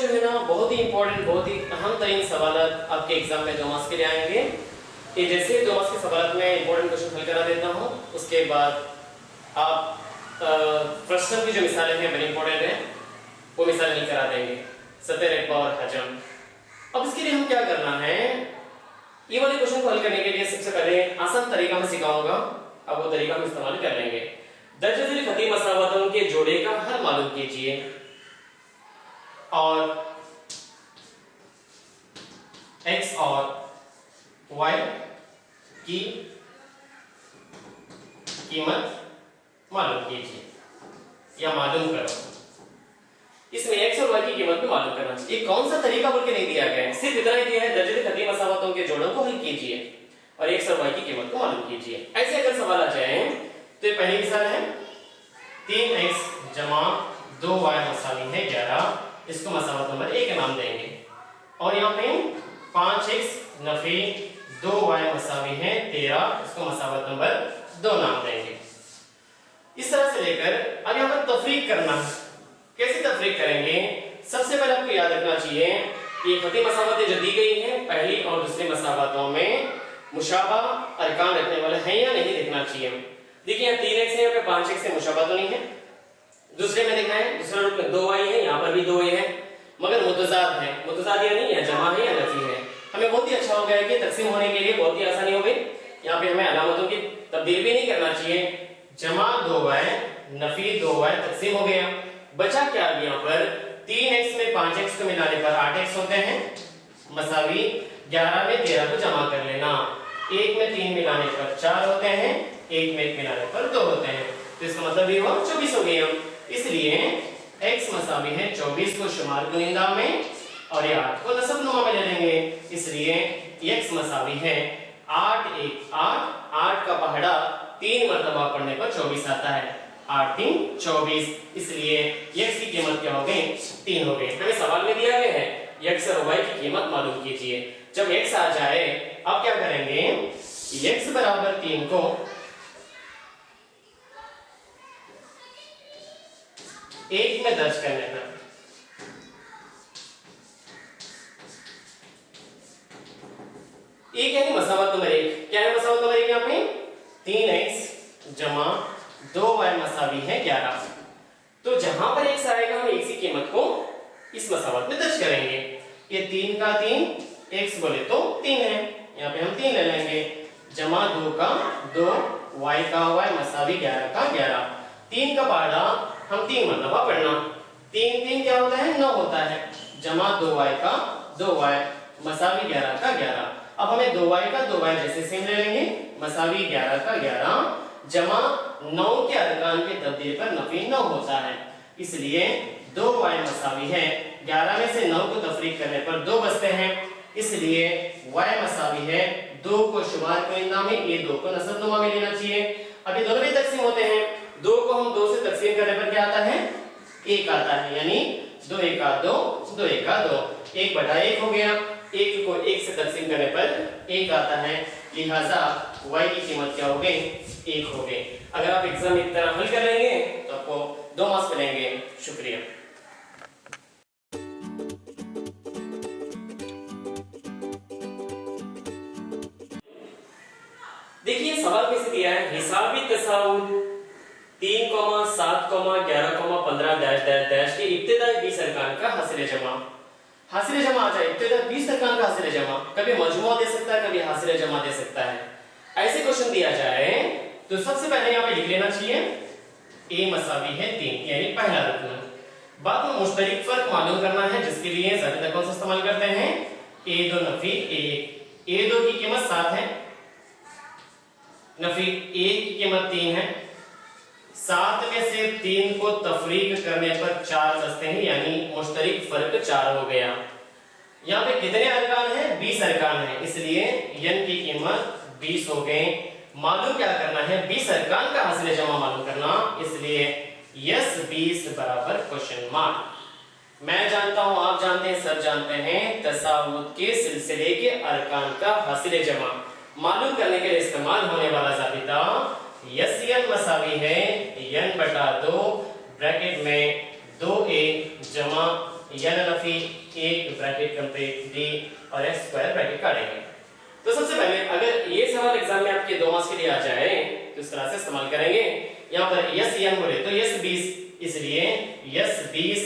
जो है ना बहुत ही इंपॉर्टेंट, बहुत ही अहम तरीन सवाल आपके एग्जाम में 2 मार्क्स के लिए आएंगे। ये जैसे 2 मार्क्स के सवाल में इंपॉर्टेंट क्वेश्चन हल करा देता हूँ, उसके बाद आप प्रश्न की जो मिसालें हैं बड़ी इंपॉर्टेंट है, वो मिसालें नहीं करा देंगे, सतह रेखा और हजम। अब इसके लिए हम क्या करना है, ये वाले क्वेश्चन को हल करने के लिए सबसे पहले आसान तरीका मैं सिखाऊंगा, अब वो तरीका हम इस्तेमाल कर लेंगे। दर्ज झील खती मसावतों के जोड़े का हल मालूम कीजिए और x और y की कीमत मालूम कीजिए या मालूम करो। इसमें x और y की कीमत भी मालूम करना चाहिए। कौन सा तरीका बोल के नहीं दिया गया है, सिर्फ इतना ही दिया है दर्ज झील खती मसावतों के जोड़ों को हल कीजिए और x और y की कीमत को मालूम कीजिए। ऐसे अगर सवाल आ जाए तो ये पहली मिसाल है 3x जमा 2y मसावी है 11, इसको मसावत नंबर 1 नाम देंगे। और यहाँ पे 5x नफी 2y मसावी है 13, इसको मसावत नंबर 2 नाम देंगे। इस तरह से लेकर अब यहाँ पर तफरीक करना है। कैसे तफरीक करेंगे, सबसे पहले आपको याद रखना चाहिए कि खती मसावतें जो दी गई हैं पहली और दूसरी मसावतों में मुशाबा अरकान रखने वाले हैं या नहीं देखना चाहिए। देखिए यहाँ 3x है, यहाँ पे 5x से मुशाबा तो नहीं है। दूसरे में देखना है, दूसरे रूप में 2y है, यहाँ पर भी 2y है, मगर मुतजाद है। मुतजाद या नहीं है, जमा है या नफी है। हमें बहुत ही अच्छा हो गया कि तकसीम होने के लिए बहुत ही आसानी हो गई। यहाँ पे हमें अलामतों की तब्दील भी नहीं करना चाहिए। जमा 2y नफी 2y तकसीम हो गया। बचा क्या अब यहाँ पर 3x में 5x को मिलाने पर 8x होते हैं, मसावी 11 में 13 को जमा कर लेना। 1 में 3 मिलाने पर 4 होते हैं, 1 में 1 मिलाने पर 2 होते हैं, तो इसका मतलब ये हुआ 24 हो गया। इसलिए x मसावी है 24 को शुमार कुनिंदा में और ये 8 को नसब नुमा में ले लेंगे। इसलिए x मसावी है 8 1 8, 8 का पहाड़ा 3 मरतबा पढ़ने पर 24 आता है, 8 3 24। इसलिए x की कीमत क्या हो गई, 3 हो गई। हमें सवाल में दिया गया है x और y की कीमत मालूम कीजिए। जब x आ जाए अब क्या करेंगे, x बराबर 3 को 1 में दर्ज करने पर एक यानी मसावत नंबर 1 क्या है, मसावत नंबर 1 यहाँ पे 3x जमा 2y मसावी है 11। तो जहां पर x आएगा हम x की कीमत को इस मसावत में दर्ज करेंगे। ये 3 का 3 x बोले तो 3 है, यहाँ पे हम 3 ले लेंगे, जमा 2 का 2 y का y मसावी 11 का 11। 3 का पहाड़ा हम 3 मरतबा पढ़ना, 3 3 क्या होता है 9 होता है, जमा 2y का 2y मसावी 11 का 11। अब हमें 2y का 2y जैसे सेम ले लेंगे, मसावी 11 का 11 जमा 9 के अरकान के तब्दील पर नफी 9 होता है। इसलिए 2y मसावी है 11 में से 9 को तफरीक करने पर 2 बचते हैं। इसलिए y मसावी है 2 को शुमार कुनिंदा में, ये 2 को नसब नुमा में लेना चाहिए। अभी दोनों भी तकसीम होते हैं, 2 को हम 2 से तकसीम करने पर क्या आता है, 1 आता है, यानी 2 1 2 2 1 2, 1/1 हो गया। 1 को 1 से तकसीम करने पर 1 आता है, लिहाजा y की कीमत क्या हो गई, 1 हो गई। अगर आप एग्जाम इस तरह हल कर लेंगे तो आपको 2 मार्क्स मिलेंगे। शुक्रिया। देखिए सवाल कैसे दिया है, हिसाबी तसाउल 3, 7, 11, 15 डैश डैश डैश के इब्तिदाई 20 अरकान का हासिल जमा। हासिल जमा आ जाए, इब्तिदाई 20 अरकान का हासिल जमा, कभी मजमुआ दे सकता है, कभी हासिल जमा दे सकता है। ऐसे क्वेश्चन दिया जाए तो सबसे पहले यहाँ पे लिख लेना चाहिए a मसावी है 3, यानी पहला रुकन। बाद में मुश्तरिक फर्क मालूम करना है, जिसके लिए ज़ाबिता कौन सा इस्तेमाल करते हैं, a2 नफी a1। a2 की कीमत 7 है, नफी a की कीमत 3 है। 7 में से 3 को तफरीक करने पर 4 बचते हैं, यानी मुश्तरिक फर्क 4 हो गया। यहाँ पे कितने अरकान हैं, 20 अरकान हैं, इसलिए n की कीमत 20 हो गए। मालूम क्या करना है, 20 अरकान का हासिल जमा मालूम करना, इसलिए यस 20 बराबर क्वेश्चन मार्क। मैं जानता हूं, आप जानते हैं, सब जानते हैं, तसावुत के सिलसिले के अरकान का हासिल जमा मालूम करने के लिए इस्तेमाल होने वाला ज़ाबिता यन मसावी है n/2 ब्रैकेट में 2a जमा n नफी एक ब्रैकेट कंप्लीट d और x स्क्वायर ब्रैकेट काटेंगे। तो सबसे पहले अगर ये सवाल एग्जाम में आपके 2 मार्क्स के लिए आ जाए तो इस तरह से इस्तेमाल करेंगे। यहाँ पर यस n बोले तो यस 20, इसलिए यस 20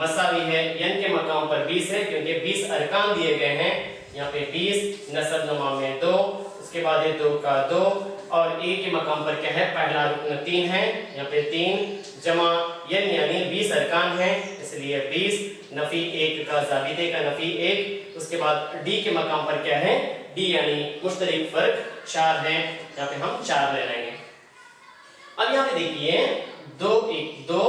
मसावी है n के मकाम पर 20 है क्योंकि 20 अरकान दिए गए हैं। यहाँ पे 20 नसब नुमा में 2, उसके बाद ये 2 का 2 और a के मकाम पर क्या है पहला रुकन 3 है, यहाँ पे 3 जमा n यानी 20 अरकान है, इसलिए 20 नफी 1 का जाबिते का नफी 1, उसके बाद d के मकाम पर क्या है d यानी मुश्तरिक फर्क 4 है, यहाँ पे हम 4 ले लेंगे। अब यहाँ पे देखिए 2 1 2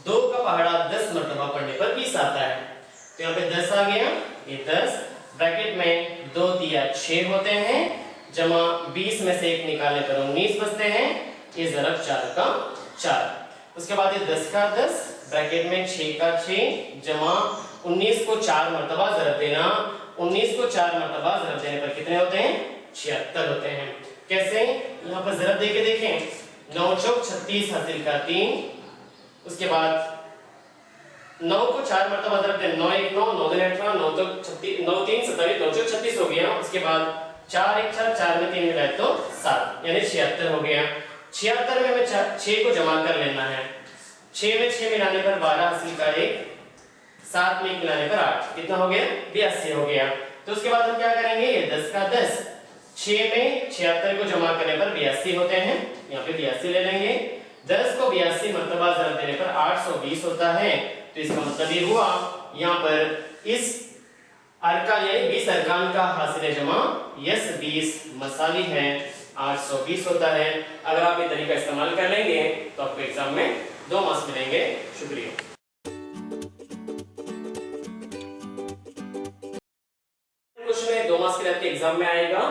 2 का पहाड़ा 10 मरतबा पढ़ने पर 20 आता है, तो यहाँ पे 10 आ गया, ये 10 ब्रैकेट में 2 दिया 6 होते हैं जमा 20 में से 1 निकालने पर 19 बचते हैं, ये ज़रब 4 का 4, उसके बाद ये 10 का 10 ब्रैकेट में 6 का 6 जमा 19 को 4 मरतबा ज़रब देना, 19 को 4 मरतबा ज़रब देने पर कितने होते हैं 76 होते हैं। कैसे यहाँ पर ज़रब देके देखें 9 चौक 36 हासिल का 3, उसके बाद 9 को 4 मरतबा ज़रब दें 9 1 9 9 2 18 9 2 36 9 3 27 9 चौक 36 हो गया, उसके बाद 4 1 4 4 में 3 मिलाए तो 7 यानी 76 हो गया। 76 में हमें 6 को जमा कर लेना है, 6 में 6 मिलाने पर 12 हासिल का 1, 7 में 1 मिलाने पर 8, कितना हो गया 82 हो गया। तो उसके बाद हम क्या करेंगे ये 10 का 10 6 में 76 को जमा करने पर 82 होते हैं, यहाँ पे 82 ले लेंगे, 10 को 82 मरतबा ज़रब देने पर 820 होता है, तो इसका मतलब ये हुआ यहाँ पर इस अरकान यानी 20 अरकान का हासिल जमा यस 20 मसावी है 820 होता है। अगर आप ये तरीका इस्तेमाल कर लेंगे तो आपको एग्जाम में 2 मार्क्स मिलेंगे। शुक्रिया। क्वेश्चन है 2 मार्क्स के लिए आपके एग्जाम में आएगा,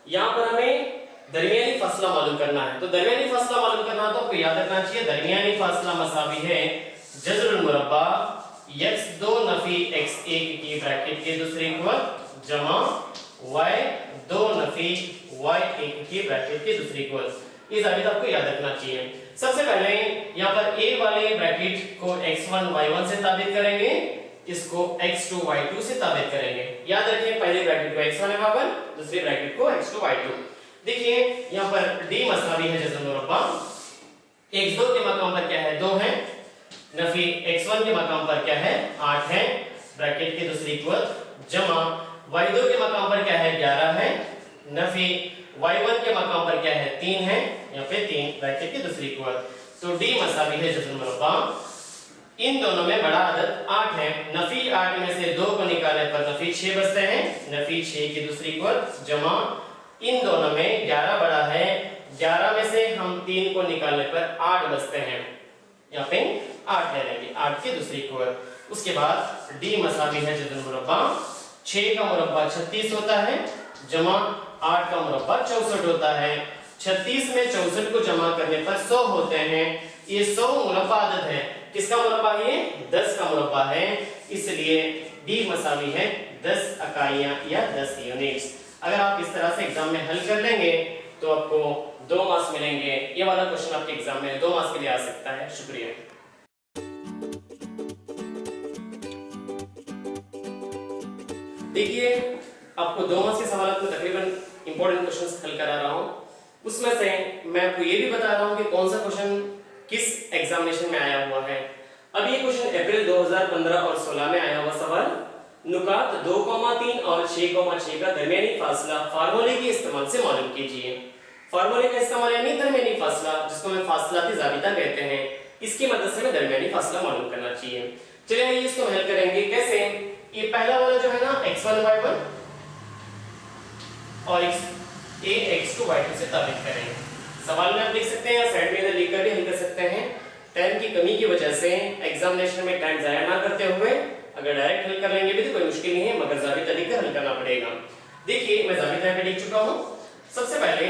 यहाँ पर हमें दरमियानी फासला मालूम करना है। तो दरमियानी फासला मालूम करना है तो आपको याद रखना चाहिए दरमियानी फासला मसावी है जज़रुल मुरब्बा x2 नफी x1 की ब्रैकेट के दूसरे इक्वल जमा y2 नफी y1 की ब्रैकेट के दूसरे इक्वल। ये जाबिता आपको याद रखना चाहिए। सबसे पहले यहाँ पर a वाले ब्रैकेट को x1 y1 से ताबित करेंगे, इसको x2 y2 से ताबित करेंगे। याद रखिए पहले ब्रैकेट को x1 y1, दूसरे ब्रैकेट को x2 y2। देखिए यहाँ पर d मसावी है जज़रुल मुरब्बा, x2 के मकाम पर क्या है 2 है, नफी x1 के मकाम पर क्या है 8 है, ब्रैकेट के दूसरी इक्वल जमा y2 के मकाम पर क्या है 11 है, नफी y1 के मकाम पर क्या है 3 है, यहाँ पे 3 ब्रैकेट के दूसरी इक्वल। तो d मसावी है जज़रुल मुरब्बा, इन दोनों में बड़ा अदद 8 है, नफी 8 में से 2 को निकालने पर नफी 6 बचते हैं, नफी 6 की दूसरी इक्वल जमा इन दोनों में 11 बड़ा है, 11 में से हम 3 को निकालने पर 8 बचते हैं, यहाँ पे 8 ले लेंगे, 8 की दूसरी इक्वल। उसके बाद d मसावी है जज़रुल मुरब्बा, 6 का मुरब्बा 36 होता है जमा 8 का मुरब्बा 64 होता है, 36 में 64 को जमा करने पर 100 होते हैं। ये 100 मुरब्बा अदद है, किसका मुरब्बा है ये 10 का मुरब्बा है, इसलिए d मसावी है 10 इकाइयां या 10 यूनिट्स। अगर आप इस तरह से एग्जाम में हल कर लेंगे तो आपको 2 मार्क्स मिलेंगे। ये वाला क्वेश्चन आपके एग्जाम में 2 मार्क्स के लिए आ सकता है। शुक्रिया। देखिए आपको 2 मार्क्स के सवाल को तकरीबन इंपॉर्टेंट क्वेश्चंस हल करा रहा हूं, उसमें से मैं आपको ये भी बता रहा हूं कि कौन सा क्वेश्चन किस एग्जामिनेशन में आया हुआ है। अब ये क्वेश्चन अप्रैल 2015 और 16 में आया हुआ सवाल, नुकात 2,3 और 6,6 का दरमियानी फासला फार्मूले के इस्तेमाल से मालूम कीजिए। फार्मूले का इस्तेमाल यानी दरमियानी फासला, जिसको हम फासलाती ज़ाबिता कहते हैं, इसकी मदद से हमें दरमियानी फासला मालूम करना चाहिए। चलिए आइए इसको हल करेंगे। कैसे, ये पहला वाला जो है ना x1 y1 और x2 y2 से ताबित करेंगे। सवाल में आप लिख सकते हैं या साइड में इधर लिखकर भी हल कर सकते हैं। टाइम की कमी की वजह से एग्जामिनेशन में टाइम जाया ना करते हुए अगर डायरेक्ट हल कर लेंगे भी तो कोई मुश्किल नहीं है, मगर ज़ाबिता लिखकर हल करना पड़ेगा। देखिए मैं ज़ाबिता यहाँ पे लिख चुका हूँ। सबसे पहले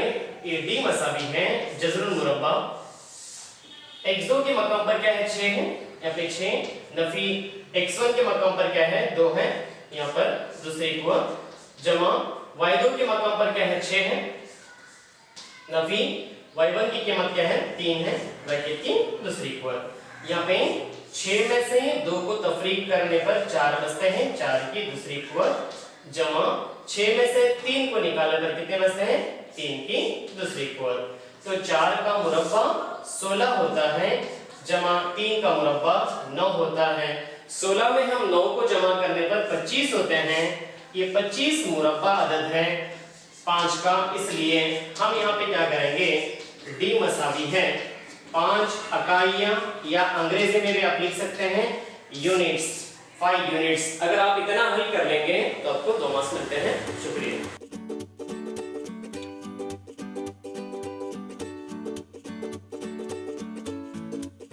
ये d मसावी है जज़रुल मुरब्बा, x2 के मकाम पर क्या है 6 है, यहाँ पे 6 नफी x1 के मकाम पर क्या है 2 है, यहाँ पर दूसरे इक्वल जमा y2 के मकाम पर क्या है 6 है, नफी y1 की कीमत क्या है 3 है, ब्रैकेट की दूसरी इक्वल। यहाँ पे 6 में से 2 को तफरीक करने पर 4 बचते हैं, 4 की दूसरी कुव्वत जमा 6 में से 3 को निकालने पर कितने बचते हैं, 3 की दूसरी कुव्वत। तो 4 का मुरब्बा 16 होता है जमा 3 का मुरब्बा 9 होता है। 16 में हम 9 को जमा करने पर 25 होते हैं। ये 25 मुरब्बा अदद है 5 का, इसलिए हम यहाँ पे क्या करेंगे, डी मसावी है 5 इकाइयां, या अंग्रेजी में भी आप लिख सकते हैं यूनिट्स, 5 यूनिट्स। अगर आप इतना हल कर लेंगे तो आपको 2 मार्क्स मिलते हैं। शुक्रिया।